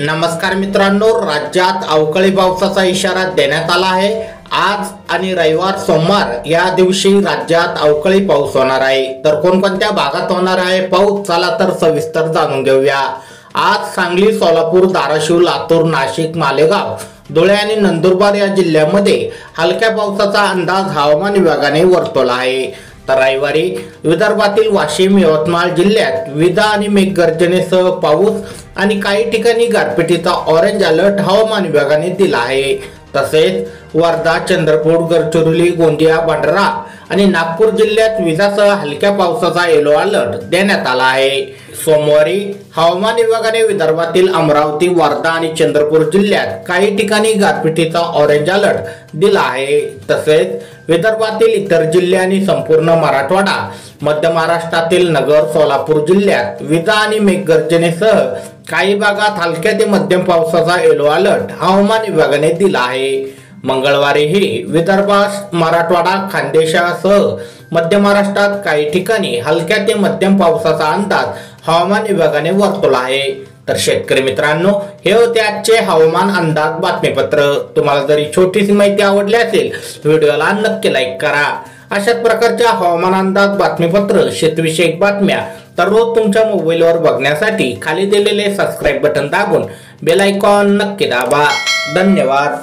नमस्कार मित्रांनो, राज्यात अवकाळी पावसाचा इशारा देण्यात आला आहे। आज आणि रविवार सोमवार या दिवशी राज्यात अवकाळी पाऊस होणार आहे। तर कोणकोणत्या भागात होणार आहे पाऊस, चला तर सविस्तर जाणून घेऊया। आज सांगली, सोलापूर, धाराशिव, लातूर, नाशिक, मालेगाव, धुळे आणि नंदुरबार या जिल्ह्यांमध्ये हलक्या पावसाचा अंदाज हवामान विभागाने वर्तवला आहे। तर रविवारी विदर्भातील वाशिम, यवतमाळ जिल्ह्यात विजा आणि मेघगर्जनेसह पाऊस आणि काही ठिकाणी गारपिटीचा ऑरेंज अलर्ट हवामान विभागाने दिला आहे। तसेच वर्धा, चंद्रपूर, गडचिरोली, गोंदिया, भंडारा आणि नागपूर जिल्ह्यात विजासह हलक्या पावसाचा येलो अलर्ट देण्यात आला आहे। सोमवारी हवामान विभागाने विदर्भातील अमरावती, वर्धा आणि चंद्रपूर जिल्ह्यात काही ठिकाणी गारपिटीचा ऑरेंज अलर्ट दिला आहे। तसेच विदर्भातील इतर जिल्हे आणि संपूर्ण मराठवाडा, मध्य महाराष्ट्रातील नगर, सोलापूर जिल्ह्यात विजा आणि मेघगर्जनेसह काही भागात हलक्या ते मध्यम पावसाचा येलो अलर्ट हवामान विभागाने दिला आहे। मंगळवारीही विदर्भात, मराठवाडा, खानदेशासह मध्य महाराष्ट्रात काही ठिकाणी हलक्या ते मध्यम पावसाचा अंदाज हवामान विभागाने वर्तवला आहे। तर शेतकरी मित्रांनो, हे होते आजचे हवामान अंदाज बातमीपत्र। तुम्हाला जर छोटीशी माहिती आवडली असेल व्हिडिओला नक्की लाईक करा। अशाच प्रकारच्या हवामान अंदाज बातमीपत्र, शेतीविषयक बातम्या तर रोज तुमच्या मोबाईलवर बघण्यासाठी खाली दिलेले सबस्क्राईब बटन दाबून बेल आयकॉन नक्की दाबा। धन्यवाद।